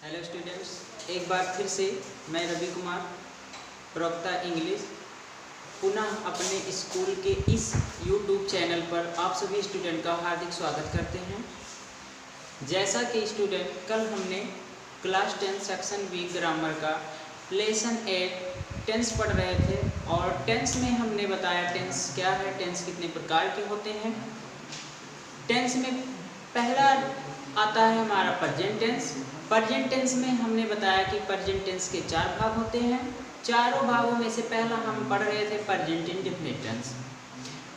Hello students, एक बार फिर से मैं रवि कुमार प्रवक्ता इंग्लिश पुनः अपने स्कूल के इस यूट्यूब चैनल पर आप सभी स्टूडेंट का हार्दिक स्वागत करते हैं। जैसा कि स्टूडेंट कल हमने क्लास 10 सेक्शन बी ग्रामर का लेसन 8 टेंस पढ़ रहे थे और टेंस में हमने बताया टेंस क्या है, टेंस कितने प्रकार के होते हैं। टेंस में पहला आता है हमारा प्रेजेंट टेंस। प्रेजेंट टेंस में हमने बताया कि प्रेजेंट टेंस के 4 भाग होते हैं। चारों भागों में से पहला हम पढ़ रहे थे present indefinite tense.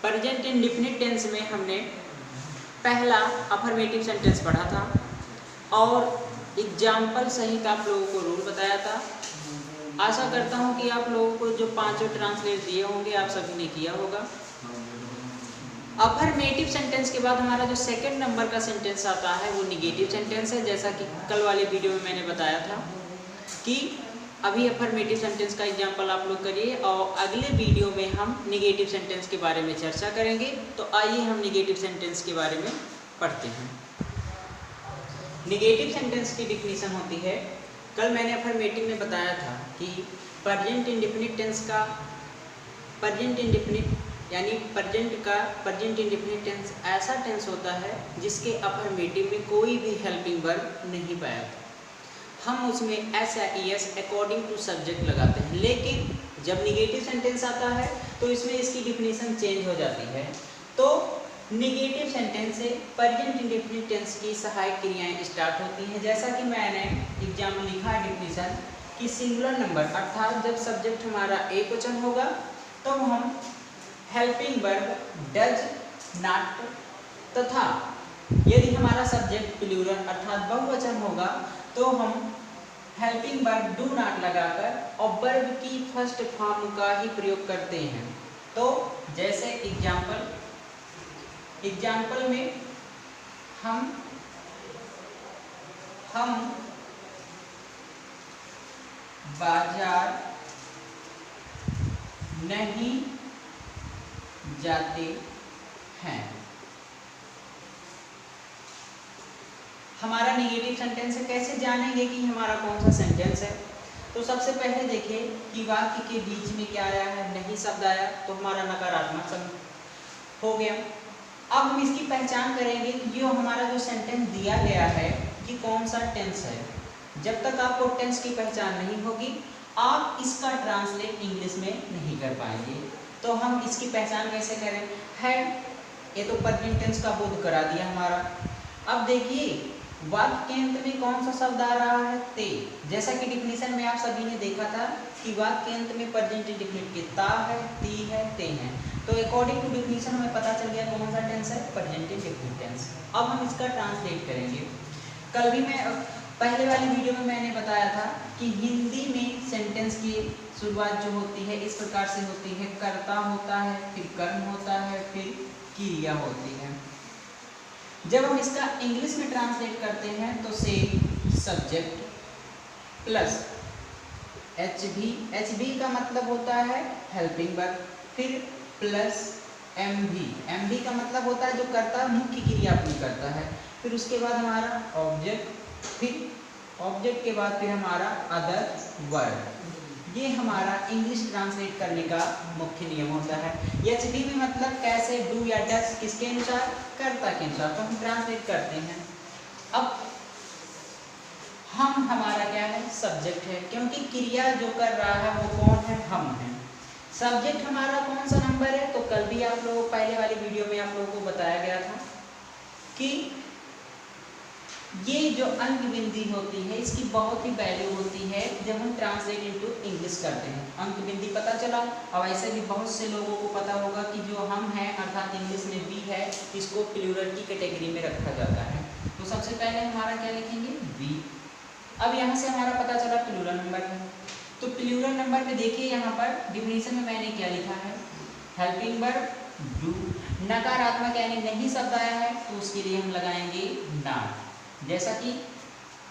Present indefinite tense में हमने पहला अफर्मेटिव सेंटेंस पढ़ा था और एग्जाम्पल सहित आप लोगों को रूल बताया था। आशा करता हूं कि आप लोगों को जो 5 ट्रांसलेट दिए होंगे आप सभी ने किया होगा। अफर्मेटिव सेंटेंस के बाद हमारा जो सेकंड नंबर का सेंटेंस आता है वो निगेटिव सेंटेंस है। जैसा कि कल वाले वीडियो में मैंने बताया था कि अभी अफर्मेटिव सेंटेंस का एग्जांपल आप लोग करिए और अगले वीडियो में हम निगेटिव सेंटेंस के बारे में चर्चा करेंगे। तो आइए हम निगेटिव सेंटेंस के बारे में पढ़ते हैं। निगेटिव सेंटेंस की डिफिनीशन होती है, कल मैंने अफर्मेटिव में बताया था कि प्रेजेंट इंडेफिनिट टेंस का प्रेजेंट इंडेफिनिट यानी प्रेजेंट इंडेफिनिट टेंस ऐसा टेंस होता है जिसके अफर्मेटिव में कोई भी हेल्पिंग वर्ब नहीं पाया था। हम उसमें एस या ईएस अकॉर्डिंग टू सब्जेक्ट लगाते हैं, लेकिन जब निगेटिव सेंटेंस आता है तो इसमें इसकी डिफिनीशन चेंज हो जाती है। तो निगेटिव सेंटेंस से प्रेजेंट इंडेफिनिट टेंस की सहायक क्रियाएं स्टार्ट होती हैं। जैसा कि मैंने एग्जाम में लिखा है डिफिनीशन कि सिंगुलर नंबर अर्थात जब सब्जेक्ट हमारा एक वचन होगा तो हम हेल्पिंग वर्ब डज नॉट, तथा यदि हमारा सब्जेक्ट प्लूरल अर्थात बहुवचन होगा तो हम हेल्पिंग वर्ब डू नॉट लगाकर और वर्ब की फर्स्ट फॉर्म का ही प्रयोग करते हैं। तो जैसे एग्जाम्पल में हम बाजार नहीं जाते हैं। हमारा निगेटिव सेंटेंस है। कैसे जानेंगे कि हमारा कौन सा सेंटेंस है? तो सबसे पहले देखिए कि वाक्य के बीच में क्या आया है, नहीं शब्द आया तो हमारा नकारात्मक शब्द हो गया। अब हम इसकी पहचान करेंगे कि जो हमारा जो सेंटेंस दिया गया है कि कौन सा टेंस है। जब तक आपको टेंस की पहचान नहीं होगी आप इसका ट्रांसलेट इंग्लिश में नहीं कर पाएंगे। तो हम इसकी पहचान कैसे करें? है ये तो प्रेजेंट टेंस का बोध करा दिया हमारा। अब देखिए वाक्य के अंत में कौन सा शब्द आ रहा है? ते। जैसा कि डिफिनीशन में आप सभी ने देखा था कि वाक्य के अंत में प्रेजेंट इंडेफिनिट के ता है, ती है, ते हैं। तो अकॉर्डिंग टू डिफिनीशन हमें पता चल गया कौन सा टेंस है, प्रेजेंट इंडेफिनिट टेंस। अब हम इसका ट्रांसलेट करेंगे। कल भी मैं पहले वाली वीडियो में मैंने बताया था कि हिंदी में सेंटेंस की शुरुआत जो होती है इस प्रकार से होती है, कर्ता होता है, फिर कर्म होता है, फिर क्रिया होती है। जब हम इसका इंग्लिश में ट्रांसलेट करते हैं तो से सब्जेक्ट प्लस एचवी का मतलब होता है हेल्पिंग वर्ब, फिर प्लस एमवी का मतलब होता है जो कर्ता मुख्य क्रिया अपनी करता है, फिर उसके बाद हमारा ऑब्जेक्ट, फिर ऑब्जेक्ट के बाद फिर हमारा अदर वर्ड। ये हमारा इंग्लिश ट्रांसलेट करने का मुख्य नियम होता है। एचवी में मतलब कैसे, डू या डस, किसके अनुसार? कर्ता के अनुसार। तो हम ट्रांसलेट करते हैं। अब हम हमारा क्या है? सब्जेक्ट है, क्योंकि क्रिया जो कर रहा है वो कौन है? हम हैं। सब्जेक्ट हमारा कौन सा नंबर है? तो कल भी आप लोगों पहले वाली वीडियो में आप लोगों को बताया गया था कि ये जो अंक बिंदी होती है इसकी बहुत ही वैल्यू होती है जब हम ट्रांसलेट इनटू इंग्लिश करते हैं। अंक बिंदी पता चला। अब ऐसे भी बहुत से लोगों को पता होगा कि जो हम हैं अर्थात इंग्लिश में वी है, इसको प्लूरल की कैटेगरी में रखा जाता है। तो सबसे पहले हमारा क्या लिखेंगे? वी। अब यहाँ से हमारा पता चला प्लूरल नंबर है। तो प्लूरल नंबर में देखिए यहाँ पर डिफिनीशन में मैंने क्या लिखा है? Helping verb do. नकारात्मक यानी नहीं शब्द आया है तो उसके लिए हम लगाएंगे नॉट। जैसा कि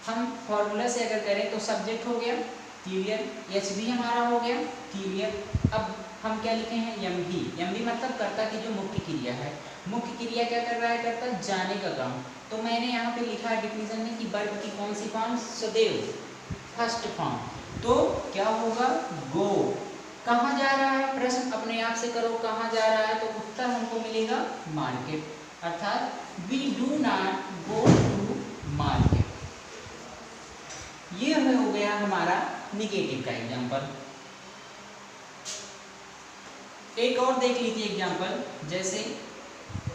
हम फॉर्मूला से अगर करें तो सब्जेक्ट हो गया क्लियर, एचवी हमारा हो गया क्लियर। अब हम क्या लिखे हैं? एमवी। एमवी मतलब कर्ता की जो मुख्य क्रिया है। मुख्य क्रिया क्या कर रहा है, करता है जाने का काम। तो मैंने यहाँ पे लिखा है डिफिनीजन में कि वर्ब की कौन सी फॉर्म, सदैव फर्स्ट फॉर्म। तो क्या होगा, गो। कहाँ जा रहा है, प्रश्न अपने आप से करो कहाँ जा रहा है, तो उत्तर हमको मिलेगा मार्केट, अर्थात we do not go to market. ये हो गया हमारा निगेटिव का एग्जाम्पल। एक और देख लीजिए एग्जाम्पल, जैसे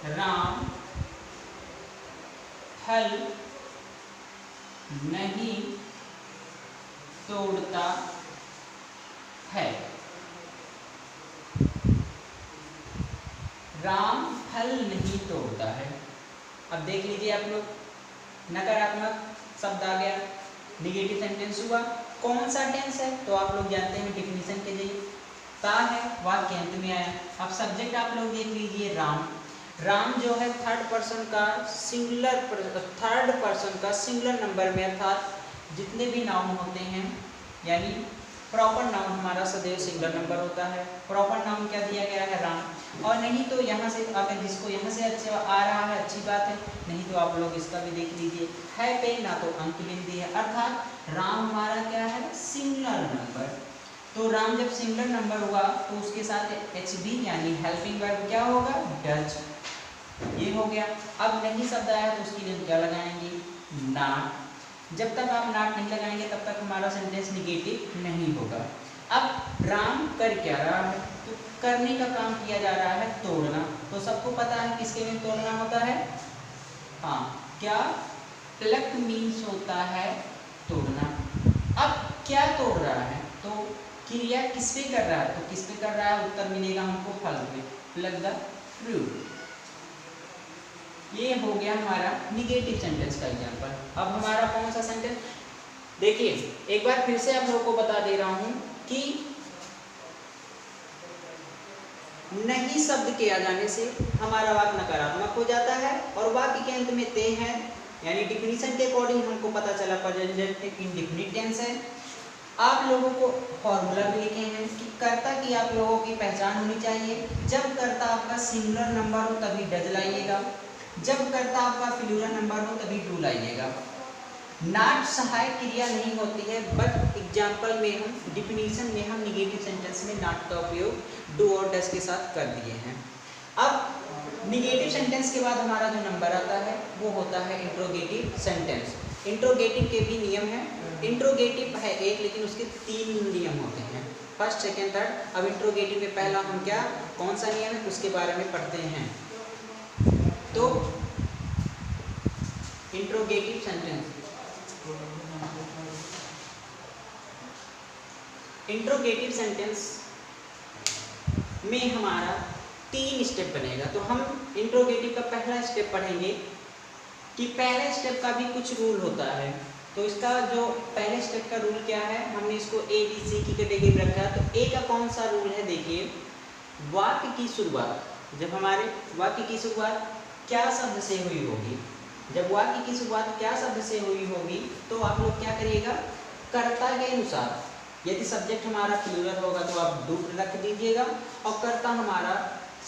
राम फल नहीं तोड़ता है। राम फल नहीं तोड़ता है। अब देख लीजिए आप लोग, नकारात्मक शब्द आ गया, निगेटिव सेंटेंस हुआ। कौन सा टेंस है, तो आप लोग जानते हैं डिफिनीशन के लिए ता है, वाक्यांत में आया। अब सब्जेक्ट आप लोग देख लीजिए, राम। राम जो है थर्ड पर्सन का सिंगुलर नंबर में, अर्थात जितने भी नाउन होते हैं, यानी प्रॉपर नाउन हमारा सदैव सिंगुलर नंबर होता है। प्रॉपर नाउन क्या दिया गया है, राम। और नहीं तो यहाँ से अगर जिसको यहाँ से अच्छा आ रहा है अच्छी बात है, नहीं तो आप लोग इसका भी देख लीजिए, है पे ना तो अंक बिंदी है, अर्थात राम हमारा क्या है, सिंगुलर नंबर। तो राम जब सिंगुलर नंबर हुआ तो उसके साथ एचबी यानी हेल्पिंग वर्ब क्या होगा, डज। ये हो गया। अब नहीं शब्द आया तो उसके लिए क्या लगाएंगे, नॉट। जब तक आप नॉट नहीं लगाएंगे तब तक हमारा सेंटेंस निगेटिव नहीं होगा। अब राम कर क्या रहा है, तो करने का काम किया जा रहा है, तोड़ना। तो सबको पता है किसके में तोड़ना होता है, हाँ, क्या, प्लक मीन्स होता है तोड़ना। अब क्या तोड़ रहा है, तो क्रिया किस पे कर रहा है, तो किस पे कर रहा है, उत्तर मिलेगा हमको फल पे, प्लक द फ्रूट। ये हो गया हमारा निगेटिव सेंटेंस का एग्जांपल। अब हमारा कौन सा सेंटेंस, देखिए एक बार फिर से आप लोगों को बता दे रहा हूं कि नहीं शब्द के आ जाने से हमारा वाक्य नकारात्मक हो जाता है, और वाक्य के अंत में ते है, यानी डिफिनीशन के अकॉर्डिंग हमको पता चला प्रेजेंट इंडेफिनिट टेंस है। आप लोगों को फॉर्मूला भी लिखे हैं कि कर्ता की आप लोगों की पहचान होनी चाहिए। जब कर्ता आपका सिंगुलर नंबर हो तभी डज लाइएगा, जब कर्ता आपका प्लूरल नंबर हो तभी डू लाइएगा। नॉट सहायक क्रिया नहीं होती है, बट एग्जाम्पल में हम डिफिनीशन में हम निगेटिव सेंटेंस में नॉट का उपयोग डू और डज के साथ कर दिए हैं। अब निगेटिव सेंटेंस के बाद हमारा जो नंबर आता है वो होता है इंट्रोगेटिव सेंटेंस। इंट्रोगेटिव के भी नियम है, इंट्रोगेटिव है एक, लेकिन उसके 3 नियम होते हैं, फर्स्ट सेकेंड थर्ड। अब इंट्रोगेटिव में पहला हम क्या, कौन सा नियम है उसके बारे में पढ़ते हैं। तो इंट्रोगेटिव सेंटेंस, इंट्रोगेटिव सेंटेंस में हमारा 3 स्टेप बनेगा। तो हम इंट्रोगेटिव का पहला स्टेप पढ़ेंगे कि पहले स्टेप का भी कुछ रूल होता है। तो इसका जो पहले स्टेप का रूल क्या है, हमने इसको ए बी सी की कैटेगरी में रखा है। तो ए का कौन सा रूल है, देखिए, वाक्य की शुरुआत, जब हमारे वाक्य की शुरुआत क्या शब्द से हुई होगी, जब वाक्य की शुरुआत क्या शब्द से हुई होगी तो आप लोग क्या करिएगा, कर्ता के अनुसार। यदि सब्जेक्ट हमारा प्लूरल होगा तो आप डू रख दीजिएगा, और कर्ता हमारा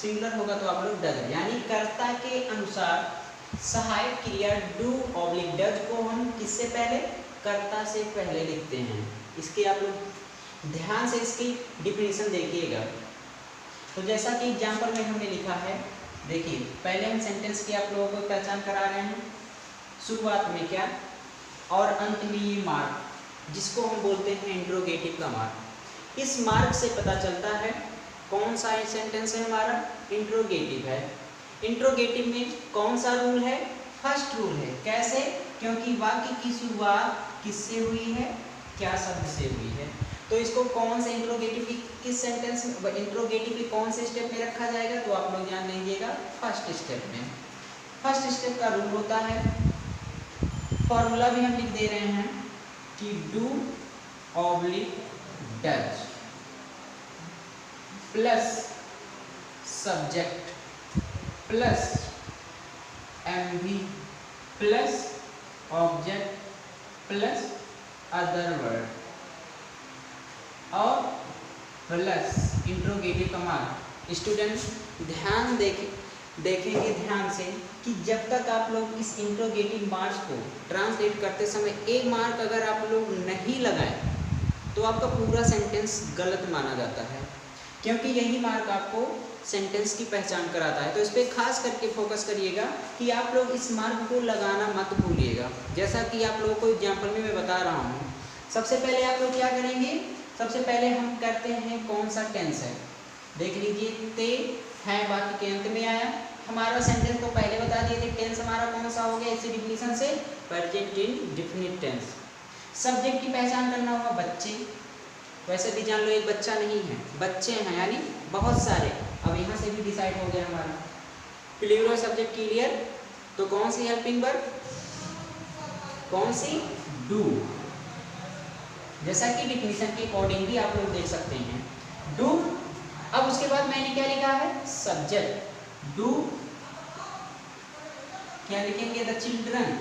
सिंगुलर होगा तो आप लोग डज, यानी कर्ता के अनुसार सहायक क्रिया डू ऑब्लिक डज को हम किससे पहले, कर्ता से पहले लिखते हैं। इसके आप लोग ध्यान से इसकी डिफिनीशन देखिएगा। तो जैसा कि एग्जाम्पल में हमने लिखा है, देखिए पहले हम सेंटेंस की आप लोगों को पहचान करा रहे हैं, शुरुआत में क्या और अंत में ये मार्क, जिसको हम बोलते हैं इंट्रोगेटिव का मार्क। इस मार्क से पता चलता है कौन सा सेंटेंस है हमारा, इंट्रोगेटिव है। इंट्रोगेटिव में कौन सा रूल है, फर्स्ट रूल है। कैसे, क्योंकि वाक्य की शुरुआत किससे हुई है, क्या शब्द से हुई है। तो इसको कौन से इंट्रोगेटिव की किस सेंटेंस में, इंट्रोगेटिव के कौन से स्टेप में रखा जाएगा, तो आप लोग जान लीजिएगा फर्स्ट स्टेप में। फर्स्ट स्टेप का रूल होता है, फॉर्मूला भी हम लिख दे रहे हैं कि do oblique does plus subject plus MV plus object plus other word और प्लस इंट्रोगेटिव का मार्क। स्टूडेंट ध्यान देखेंगे ध्यान से कि जब तक आप लोग इस इंट्रोगेटिव मार्क्स को ट्रांसलेट करते समय एक मार्क अगर आप लोग नहीं लगाएं तो आपका पूरा सेंटेंस गलत माना जाता है, क्योंकि यही मार्क आपको सेंटेंस की पहचान कराता है। तो इस पर खास करके फोकस करिएगा कि आप लोग इस मार्क को लगाना मत भूलिएगा। जैसा कि आप लोगों को एग्जाम्पल में मैं बता रहा हूँ, सबसे पहले आप लोग क्या करेंगे, सबसे पहले हम करते हैं कौन सा टेंस है। देख लीजिए, ते है वाक्य के अंत में आया, हमारा सेंटेंस तो पहले बता दिए थे, टेंस हमारा कौन सा हो गया इसी डिफिनीशन से, प्रेजेंट इंडेफिनिट टेंस। सब्जेक्ट की पहचान करना होगा बच्चे, वैसे भी जान लो एक बच्चा नहीं है, बच्चे हैं यानी बहुत सारे। अब यहाँ से भी डिसाइड हो गया हमारा प्लूरल सब्जेक्ट क्लियर। तो कौन सी हेल्पिंग वर्ब, कौन सी, डू। जैसा कि डिफिनीशन के अकॉर्डिंग भी आप लोग देख सकते हैं, डू। अब उसके बाद मैंने क्या लिखा है, सब्जेक्ट डू, क्या लिखेंगे, द चिल्ड्रन,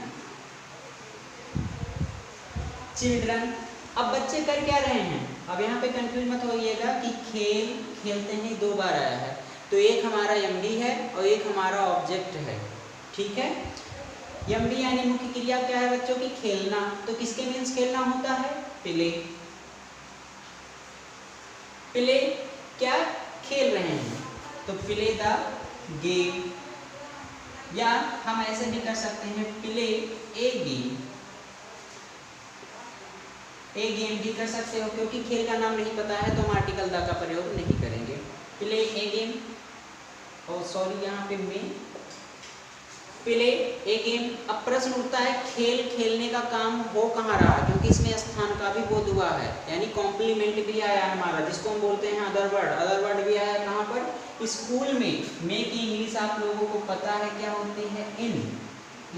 चिल्ड्रन। अब बच्चे कर क्या रहे हैं, अब यहाँ पे कंफ्यूज मत होइएगा कि खेल खेलते हैं दो बार आया है, तो एक हमारा एमडी है और एक हमारा ऑब्जेक्ट है, ठीक है। एमडी यानी मुख्य क्रिया क्या है बच्चों की, खेलना। तो किसके मीन्स खेलना होता है, प्ले। प्ले क्या, खेल रहे हैं, तो प्ले द गेम। या हम ऐसे भी कर सकते हैं, प्ले ए गेम, ए गेम भी कर सकते हो, क्योंकि खेल का नाम नहीं पता है तो हम आर्टिकल द का प्रयोग नहीं करेंगे। प्ले ए गेम, और सॉरी यहाँ पे में, प्ले ए गेम। अब प्रश्न उठता है खेल खेलने का काम हो कहाँ रहा, क्योंकि इसमें स्थान का भी बोध हुआ है, यानी कॉम्प्लीमेंट भी आया है हमारा, जिसको हम बोलते हैं अदर वर्ड। अदर वर्ड भी आया कहाँ पर, स्कूल में। में की इंग्लिश आप लोगों को पता है क्या होती है, इन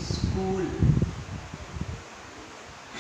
स्कूल।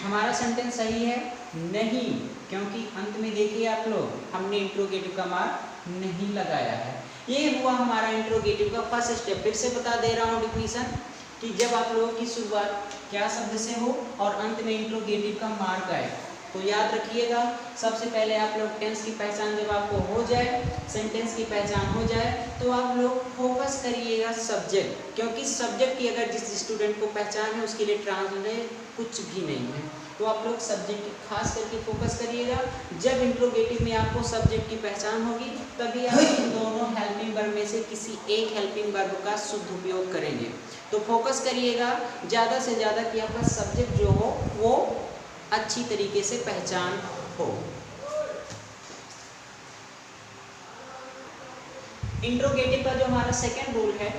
हमारा सेंटेंस सही है नहीं, क्योंकि अंत में देखिए आप लोग हमने इंट्रोगेटिव का मार्क नहीं लगाया है। ये हुआ हमारा इंट्रोगेटिव का फर्स्ट स्टेप। फिर से बता दे रहा हूँ डिफिनीशन, कि जब आप लोगों की शुरुआत क्या शब्द से हो और अंत में इंट्रोगेटिव का मार्क आए, तो याद रखिएगा सबसे पहले आप लोग टेंस की पहचान जब आपको हो जाए, सेंटेंस की पहचान हो जाए, तो आप लोग फोकस करिएगा सब्जेक्ट, क्योंकि सब्जेक्ट की अगर जिस स्टूडेंट को पहचान है उसके लिए ट्रांसलेट कुछ भी नहीं है। तो आप लोग सब्जेक्ट की खास करके फोकस करिएगा। जब इंट्रोगेटिव में आपको सब्जेक्ट की पहचान होगी तभी आप इन दोनों हेल्पिंग वर्ब में से किसी एक हेल्पिंग वर्ब का शुद्ध उपयोग करेंगे। तो फोकस करिएगा ज़्यादा से ज़्यादा कि आपका सब्जेक्ट जो हो वो अच्छी तरीके से पहचान हो। इंट्रोगेटिव का जो हमारा सेकेंड रूल है,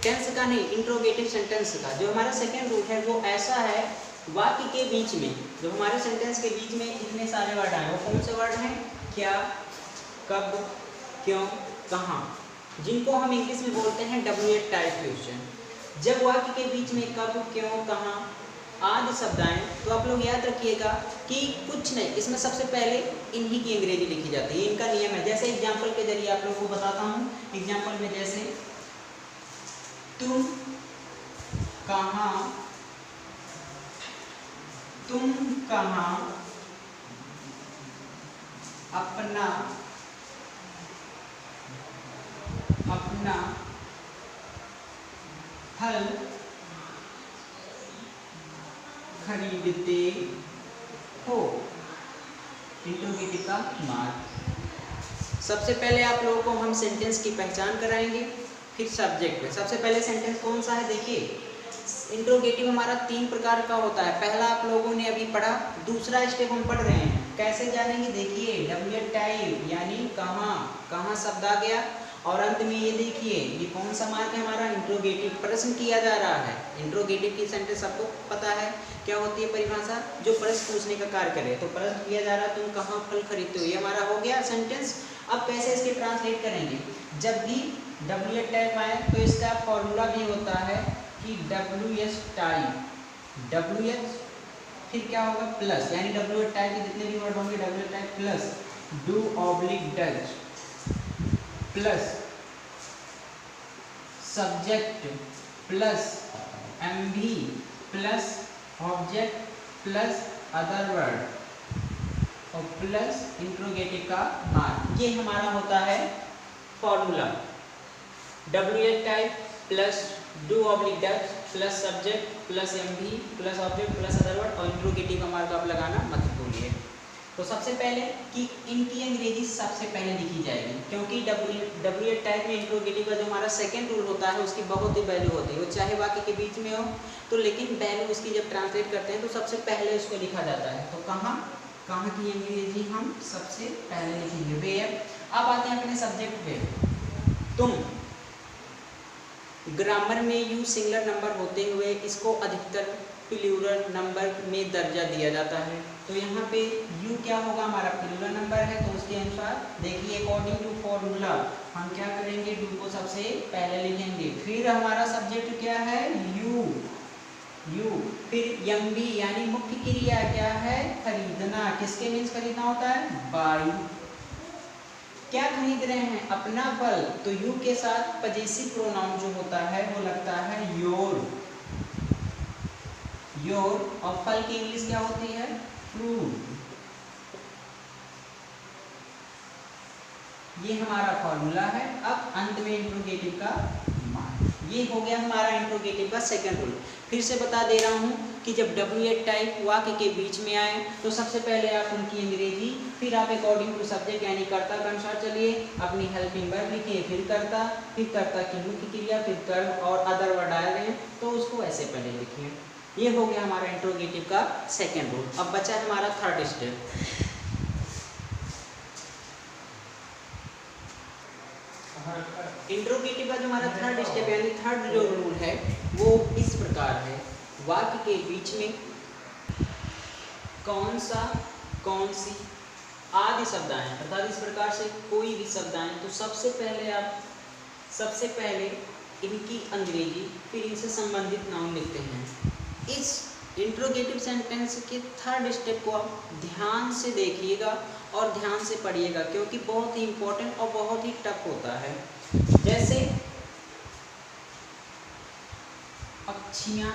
टेंस का नहीं, इंट्रोगेटिव सेंटेंस का जो हमारा सेकेंड रूल है वो ऐसा है, वाक्य के बीच में, जो हमारे सेंटेंस के बीच में इतने सारे वर्ड आए, वो कौन से वर्ड हैं, क्या, कब, क्यों, कहाँ, जिनको हम इंग्लिश में बोलते हैं WH टाइप क्वेश्चन। जब वाक्य के बीच में कब, क्यों, कहाँ आदि शब्द आए, तो आप लोग याद रखिएगा कि कुछ नहीं, इसमें सबसे पहले इन्हीं की अंग्रेजी लिखी जाती है, इनका नियम है। जैसे एग्जाम्पल के जरिए आप लोग को बताता हूँ। एग्जाम्पल में जैसे तुम कहाँ, तुम कहाँ अपना अपना फल खरीदते हो, इंट्रोगेटिव का मार्क। सबसे पहले आप लोगों को हम सेंटेंस की पहचान कराएंगे, फिर सब्जेक्ट में। सबसे पहले सेंटेंस कौन सा है, देखिए इंट्रोगेटिव हमारा 3 प्रकार का होता है। पहला आप लोगों ने अभी पढ़ा, दूसरा स्टेप हम पढ़ रहे हैं, कैसे जानेंगे, देखिए WH टाइप यानी कहाँ, कहाँ शब्द आ गया, और अंत में ये देखिए ये कौन सा मार्क है हमारा, इंट्रोगेटिव। प्रश्न किया जा रहा है, इंट्रोगेटिव की सेंटेंस सबको पता है क्या होती है परिभाषा, जो प्रश्न पूछने का कार्य करे। तो प्रश्न किया जा रहा है तुम कहाँ फल खरीदते हो, ये हमारा हो गया सेंटेंस। अब कैसे इसके ट्रांसलेट करेंगे, जब भी WH टाइप आए तो इसका फॉर्मूला भी होता है कि WH टाइप, WH फिर क्या होगा प्लस, यानी WH टाइप के जितने भी वर्ड होंगे WH type plus do oblique does plus subject plus MV plus object plus other word और प्लस इंट्रोगेटिव का मार्क। ये हमारा होता है formula. WH type plus do oblique does plus subject plus MV plus object plus other word और interrogative का mark आप लगाना मत भूलिए। तो सबसे पहले कि इनकी अंग्रेजी सबसे पहले लिखी जाएगी, क्योंकि WH टाइप में इंट्रोगेटिव का जो हमारा सेकंड रूल होता है उसकी बहुत ही वैल्यू होती है, वो चाहे वाक्य के बीच में हो तो, लेकिन वैल्यू उसकी जब ट्रांसलेट करते हैं तो सबसे पहले उसको लिखा जाता है। तो कहाँ की अंग्रेजी हम सबसे पहले लिखेंगे, वेयर। अब आते हैं अपने सब्जेक्ट पे। तुम ग्रामर में यू सिंगुलर नंबर होते हुए इसको अधिकतर प्लूरल नंबर में दर्जा दिया जाता है। तो यहाँ पे यू क्या होगा, हमारा प्लूरल नंबर है, तो उसके अनुसार देखिए अकॉर्डिंग टू फॉर्मूला हम क्या करेंगे, डू को सबसे पहले लिखेंगे। फिर हमारा सब्जेक्ट क्या है, यू। फिर एमबी यानी मुख्य क्रिया क्या है, खरीदना। किसके मीन्स खरीदना होता है, बाई। क्या खरीद रहे हैं, अपना फल। तो यू के साथ पजेसिव प्रोनाउन जो होता है वो लगता है योर। और फल की इंग्लिश क्या होती है, फ्रूट। ये हमारा फॉर्मूला है। अब अंत में इंट्रोगेटिव का मार्क। ये हो गया हमारा इंट्रोगेटिव का सेकंड रूल। फिर से बता दे रहा हूँ कि जब WH टाइप वाक्य के बीच में आए तो सबसे पहले आप उनकी अंग्रेजी, फिर आप अकॉर्डिंग टू सब्जेक्ट यानी कर्ता के अनुसार चलिए, अपनी हेल्पिंग वर्ब लिखिए, फिर कर्ता की मुख्य क्रिया, फिर कर्म और अदर वर्ड डाल दें, तो उसको ऐसे पहले लिखिए। ये हो गया हमारा इंट्रोगेटिव का सेकंड रूल। अब बचा है हमारा थर्ड स्टेप। इंट्रोगेटिव का जो हमारा थर्ड स्टेप यानी थर्ड जो रूल है वो इस प्रकार है, वाक्य के बीच में कौन सा, कौन सी आदि शब्द आए, अर्थात इस प्रकार से कोई भी शब्द आए तो सबसे पहले इनकी अंग्रेजी, फिर इनसे संबंधित नाउन लिखते हैं। इस इंट्रोगेटिव सेंटेंस के थर्ड स्टेप को आप ध्यान से देखिएगा और ध्यान से पढ़िएगा, क्योंकि बहुत ही इंपॉर्टेंट और बहुत ही टफ होता है। जैसे पक्षियां,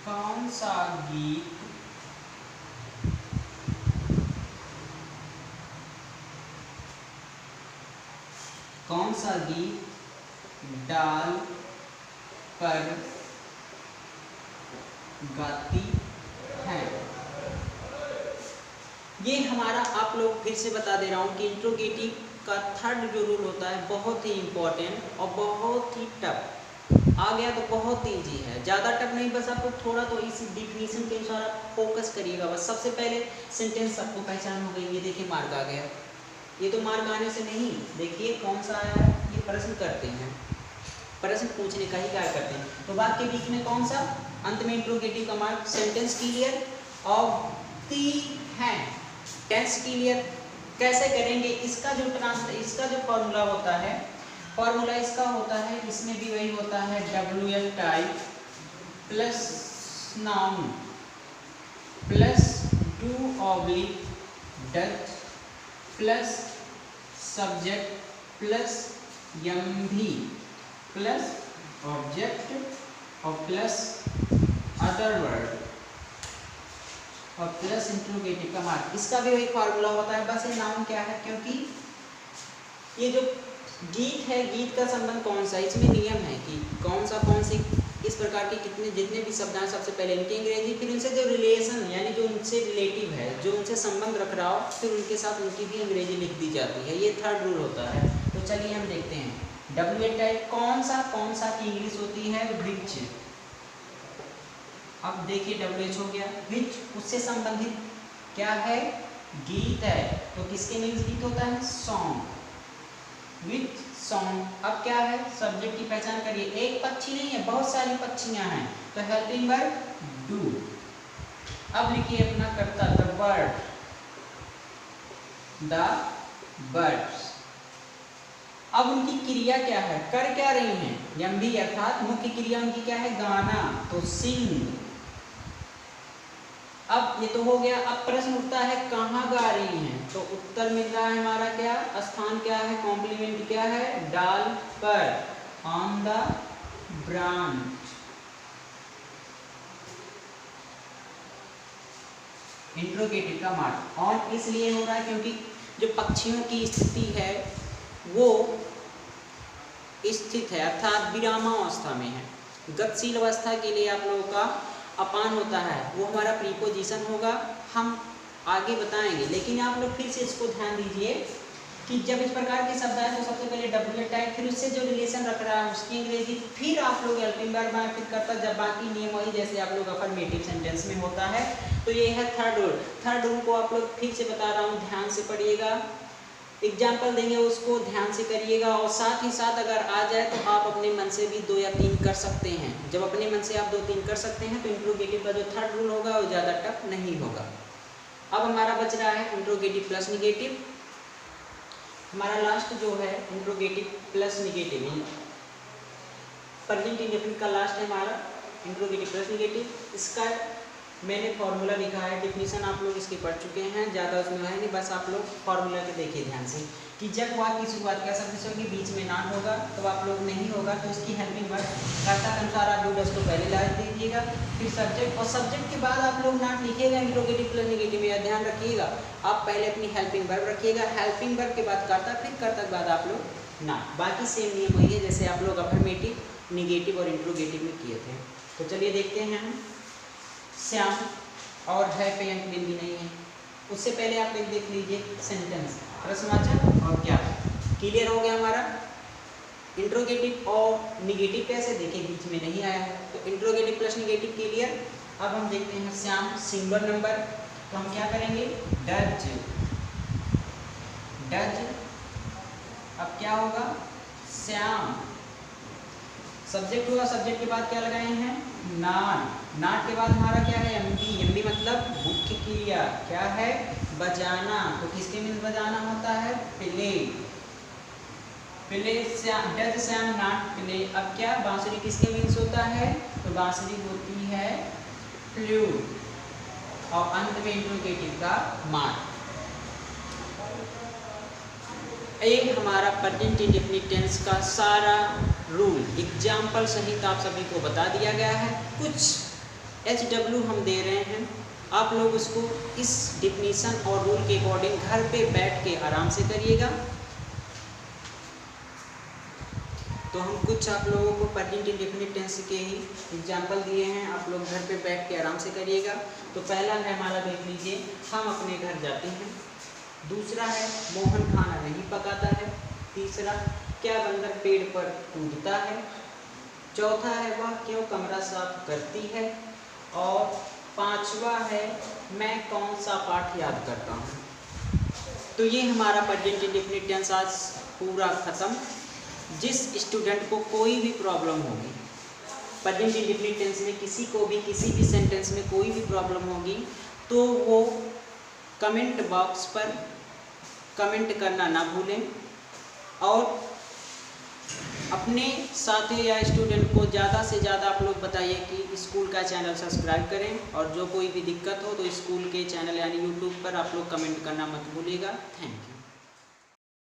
कौन सा गीत, डाल पर गाती है। ये हमारा, आप लोग फिर से बता दे रहा हूँ कि इंट्रोगेटिव का थर्ड जो रूल होता है बहुत ही इंपॉर्टेंट और बहुत ही टफ। आ गया तो बहुत ईजी है, ज़्यादा टफ नहीं, बस आपको थोड़ा तो इस डिफिनीशन के अनुसार आप फोकस करिएगा बस। सबसे पहले सेंटेंस सबको पहचान हो गई, ये देखिए मार्क आ गया। ये तो मार्क आने से नहीं, देखिए कौन सा आया है, ये प्रश्न करते हैं, प्रश्न पूछने का ही कार्य करते हैं। तो वाक्य के बीच में कौन सा, अंत में इंट्रोगेटिव का mark. Sentence clear of the है, टेंस क्लियर कैसे करेंगे, इसका जो फॉर्मूला होता है, फॉर्मूला इसका होता है, इसमें भी वही होता है, WH type plus noun plus do oblique does plus subject plus MV plus object और प्लस अदर वर्ड और प्लस इंट्रोगेटिव का मार्क। इसका भी वही फार्मूला होता है, बस ये नाउन क्या है, क्योंकि ये जो गीत है, गीत का संबंध कौन सा, इसमें नियम है कि कौन सी इस प्रकार के जितने भी शब्द हैं सबसे पहले इनकी अंग्रेजी, फिर उनसे जो रिलेशन यानी जो उनसे रिलेटिव है, जो उनसे संबंध रख रहा हो, फिर उनके साथ उनकी भी अंग्रेजी लिख दी जाती है। ये थर्ड रूल होता है। तो चलिए हम देखते हैं WH टाइप कौन सा की इंग्लिश होती है, विच। अब देखिए WH हो गया, विच उससे संबंधित क्या है, गीत है, तो किसके मीन्स गीत होता है, सॉन्ग, विच सॉन्ग। अब क्या है, सब्जेक्ट की पहचान करिए, एक पक्षी नहीं है, बहुत सारी पक्षियां हैं, तो हेल्पिंग वर्ब डू। अब लिखिए अपना कर्ता, द बर्ड्स। अब उनकी क्रिया क्या है, कर क्या रही हैं, MV अर्थात मुख्य क्रिया उनकी क्या है, गाना, तो सिंग। अब ये तो हो गया। अब प्रश्न उठता है कहाँ गा रही हैं, तो उत्तर मिल रहा है हमारा क्या, स्थान क्या है, कॉम्प्लीमेंट क्या है, डाल पर, ऑन द ब्रांच। इंट्रोगेटिव का मार्क ऑन इसलिए हो रहा है क्योंकि जो पक्षियों की स्थिति है वो स्थित है, अर्थात विरामावस्था में है। गतिशील अवस्था के लिए आप लोगों का अपान होता है, वो हमारा प्रीपोजिशन होगा, हम आगे बताएंगे। लेकिन आप लोग फिर से इसको ध्यान दीजिए कि जब इस प्रकार के शब्द आए तो सबसे पहले डब्ल्यू टाइप, फिर उससे जो रिलेशन रख रहा है उसकी अंग्रेजी, फिर आप लोग हेल्पिंग वर्ब आए, फिर करता, जब बाकी नियम वही जैसे आप लोग अफर्मेटिव सेंटेंस में होता है। तो ये है थर्ड रूल। थर्ड रूल को आप लोग फिर से बता रहा हूँ, ध्यान से पढ़िएगा, एग्जाम्पल देंगे उसको ध्यान से करिएगा, और साथ ही साथ अगर आ जाए तो आप अपने मन से भी 2 या 3 कर सकते हैं। जब अपने मन से आप 2-3 कर सकते हैं तो इंट्रोगेटिव का जो थर्ड रूल होगा वो ज़्यादा टफ नहीं होगा। अब हमारा बच रहा है इंट्रोगेटिव प्लस निगेटिव। हमारा लास्ट जो है interrogative plus negative, present indefinite का लास्ट है हमारा इंट्रोगेटिव प्लस निगेटिव। इसका मैंने फॉर्मूला लिखा है, डेफिनेशन आप लोग इसके पढ़ चुके हैं, ज़्यादा उसमें है नहीं, बस आप लोग फॉर्मूला के देखिए ध्यान से कि जब वाक्य की शुरुआत क्या शब्द से होगी, बीच में नॉट होगा, तो आप लोग नहीं होगा तो इसकी हेल्पिंग वर्ब कर्ता के अनुसार आप डू को पहले ला दीजिएगा, फिर सब्जेक्ट, और सब्जेक्ट के बाद आप लोग नॉट लिखिएगा इंट्रोगेटिव प्लस निगेटिव में। ध्यान रखिएगा, आप पहले अपनी हेल्पिंग वर्ब रखिएगा, हेल्पिंग वर्ब के बाद कर्ता, फिर कर्ता के बाद आप लोग नॉट। बाकी सेम नियम वही है जैसे आप लोग अफर्मेटिव, निगेटिव और इंट्रोगेटिव में किए थे। तो चलिए देखते हैं हम। श्याम और है पे अंक बिंदी नहीं है, उससे पहले आप एक देख लीजिए सेंटेंस, प्रश्नवाचक और क्या। क्लियर हो गया हमारा इंट्रोगेटिव और निगेटिव कैसे, देखिए बीच में नहीं आया है, तो इंट्रोगेटिव प्लस निगेटिव क्लियर। अब हम देखते हैं श्याम सिंगुलर नंबर, तो हम क्या करेंगे, डज, डज। अब क्या होगा, श्याम, सब्जेक्ट हुआ, सब्जेक्ट के बाद क्या लगाए हैं, नॉट, नॉट के बाद हमारा क्या है, एमडी, एमडी मतलब मुख्य क्रिया, क्या है, बजाना। तो किसके मीन्स बजाना होता है, play, play Shyam, does Shyam not play. अब क्या, बांसुरी किसके मीन्स होता है, तो बांसुरी होती है फ्लूट, और अंत में इंट्रोगेटिव का मार्क। एक हमारा प्रेजेंट इंडेफिनिट टेंस का सारा रूल एग्जाम्पल सहित आप सभी को बता दिया गया है। कुछ HW हम दे रहे हैं, आप लोग उसको इस डिफिनीशन और रूल के अकॉर्डिंग घर पे बैठ के आराम से करिएगा। तो हम कुछ आप लोगों को प्रेजेंट इंडेफिनिट टेंस के ही एग्जाम्पल दिए हैं, आप लोग घर पे बैठ के आराम से करिएगा। तो पहला है हमारा, देख लीजिए, हम अपने घर जाते हैं। दूसरा है, मोहन खाना नहीं पकाता है। तीसरा, क्या बंदर पेड़ पर कूदता है। चौथा है, वह क्यों कमरा साफ करती है। और पांचवा है, मैं कौन सा पाठ याद करता हूँ। तो ये हमारा प्रेजेंट इंडेफिनिट टेंस आज पूरा खत्म। जिस स्टूडेंट को कोई भी प्रॉब्लम होगी प्रेजेंट इंडेफिनिट टेंस में, किसी को भी किसी भी सेंटेंस में कोई भी प्रॉब्लम होगी, तो वो कमेंट बॉक्स पर कमेंट करना ना भूलें, और अपने साथी या स्टूडेंट को ज़्यादा से ज़्यादा आप लोग बताइए कि स्कूल का चैनल सब्सक्राइब करें, और जो कोई भी दिक्कत हो तो स्कूल के चैनल यानी यूट्यूब पर आप लोग कमेंट करना मत भूलिएगा। Thank you.